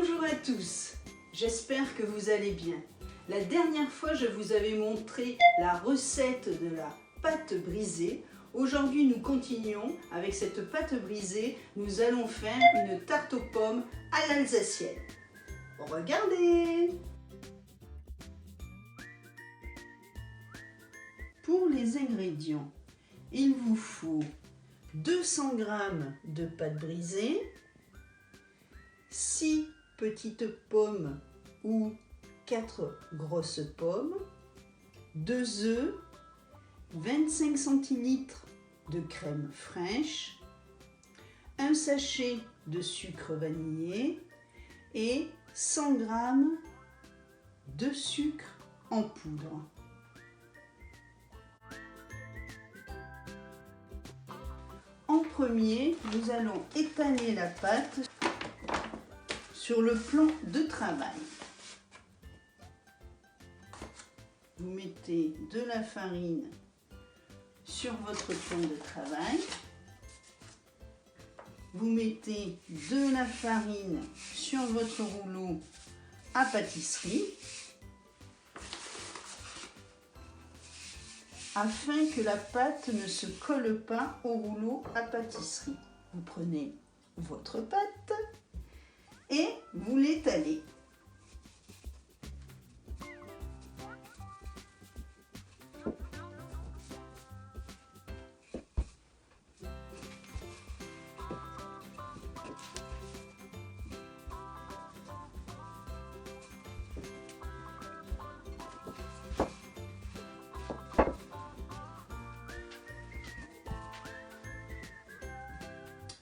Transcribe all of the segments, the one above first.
Bonjour à tous, j'espère que vous allez bien. La dernière fois, je vous avais montré la recette de la pâte brisée. Aujourd'hui, nous continuons avec cette pâte brisée. Nous allons faire une tarte aux pommes à l'alsacienne. Regardez! Pour les ingrédients, il vous faut 200 g de pâte brisée, 6 petites pommes ou 4 grosses pommes, 2 œufs, 25 cl de crème fraîche, un sachet de sucre vanillé et 100 g de sucre en poudre. En premier, nous allons étaler la pâte sur le plan de travail. Vous mettez de la farine sur votre plan de travail. Vous mettez de la farine sur votre rouleau à pâtisserie afin que la pâte ne se colle pas au rouleau à pâtisserie. Vous prenez votre pâte et vous l'étalez.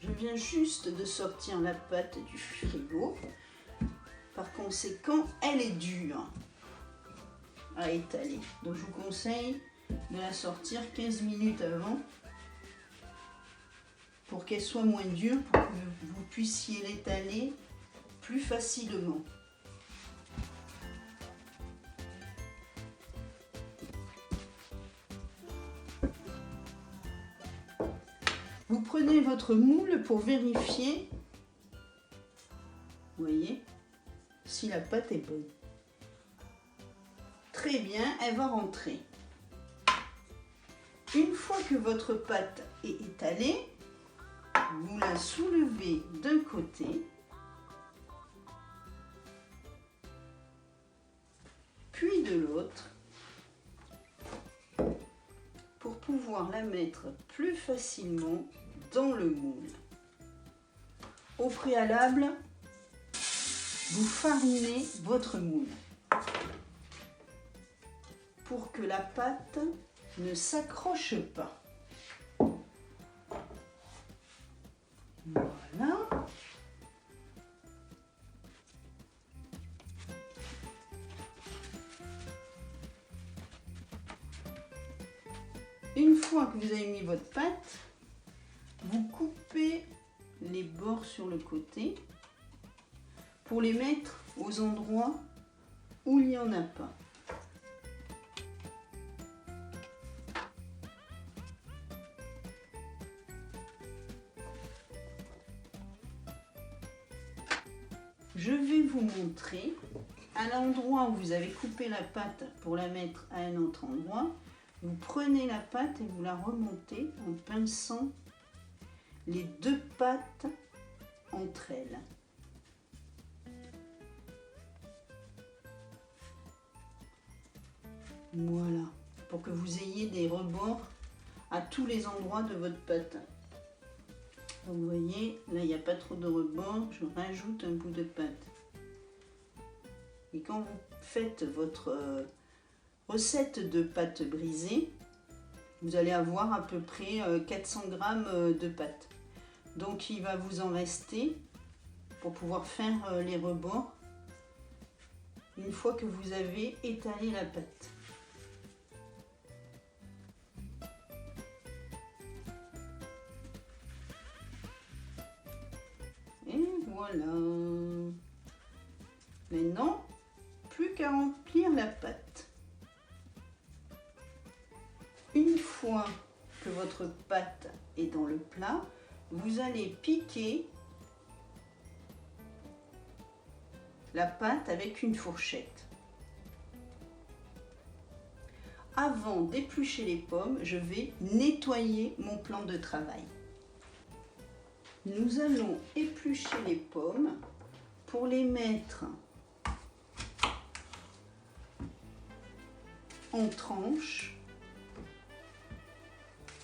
Je viens juste de sortir la pâte du frigo. Par conséquent, elle est dure à étaler. Donc je vous conseille de la sortir 15 minutes avant pour qu'elle soit moins dure, pour que vous puissiez l'étaler plus facilement. Vous prenez votre moule pour vérifier, vous voyez, si la pâte est bonne. Très bien, elle va rentrer. Une fois que votre pâte est étalée, vous la soulevez d'un côté, puis de l'autre, pour pouvoir la mettre plus facilement dans le moule. Au préalable, vous farinez votre moule pour que la pâte ne s'accroche pas. Voilà. Une fois que vous avez mis votre pâte, vous coupez les bords sur le côté pour les mettre aux endroits où il n'y en a pas. Je vais vous montrer à l'endroit où vous avez coupé la pâte pour la mettre à un autre endroit. Vous prenez la pâte et vous la remontez en pinçant les deux pâtes entre elles. Voilà, pour que vous ayez des rebords à tous les endroits de votre pâte. Donc vous voyez, là il n'y a pas trop de rebords, je rajoute un bout de pâte. Et quand vous faites votre recette de pâte brisée, vous allez avoir à peu près 400 g de pâte. Donc il va vous en rester pour pouvoir faire les rebords une fois que vous avez étalé la pâte. Et voilà. Maintenant, plus qu'à remplir la pâte. Une fois que votre pâte est dans le plat, vous allez piquer la pâte avec une fourchette. Avant d'éplucher les pommes, je vais nettoyer mon plan de travail. Nous allons éplucher les pommes pour les mettre en tranches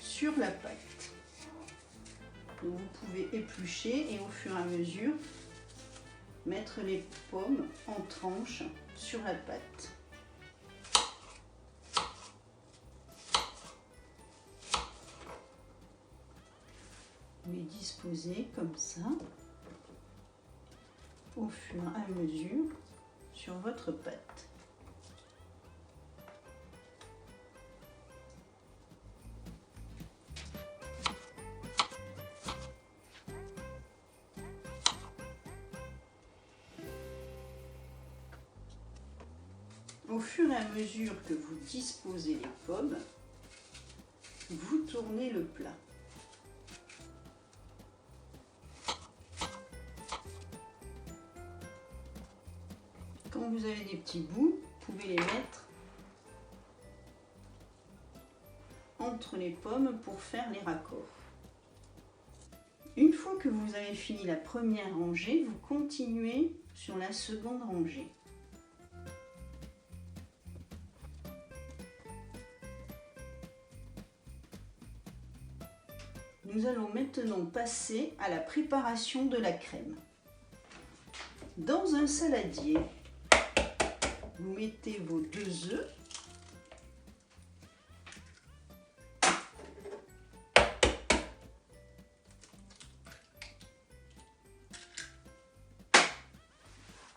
sur la pâte. Donc vous pouvez éplucher et au fur et à mesure mettre les pommes en tranches sur la pâte. Vous les disposez comme ça au fur et à mesure sur votre pâte. Au fur et à mesure que vous disposez les pommes, vous tournez le plat. Quand vous avez des petits bouts, vous pouvez les mettre entre les pommes pour faire les raccords. Une fois que vous avez fini la première rangée, vous continuez sur la seconde rangée. Nous allons maintenant passer à la préparation de la crème. Dans un saladier, vous mettez vos 2 œufs.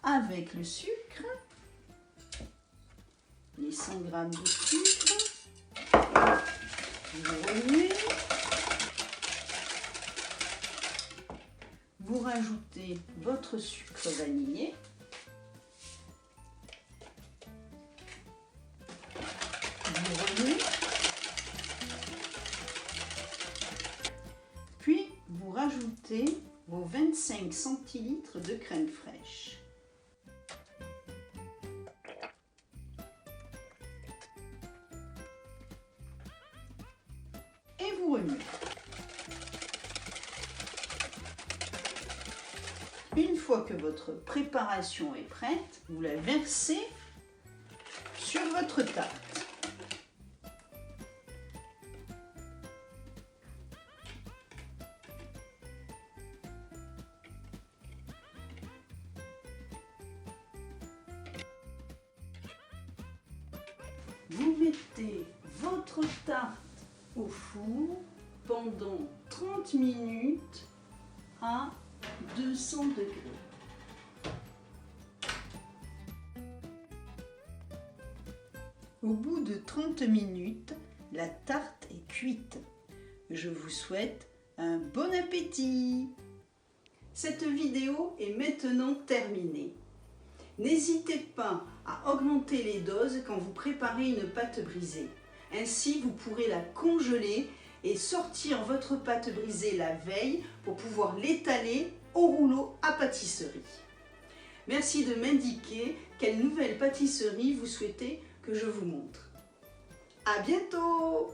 Avec le sucre, les 100 g de sucre, vous remuez. Vous rajoutez votre sucre vanillé. Vous remuez. Puis vous rajoutez vos 25 centilitres de crème fraîche. Et vous remuez. Une fois que votre préparation est prête, vous la versez sur votre tarte. Vous mettez votre tarte au four pendant 30 minutes à 200 degrés. Au bout de 30 minutes, la tarte est cuite. Je vous souhaite un bon appétit! Cette vidéo est maintenant terminée. N'hésitez pas à augmenter les doses quand vous préparez une pâte brisée. Ainsi, vous pourrez la congeler et sortir votre pâte brisée la veille pour pouvoir l'étaler au rouleau à pâtisserie. Merci de m'indiquer quelle nouvelle pâtisserie vous souhaitez que je vous montre. À bientôt!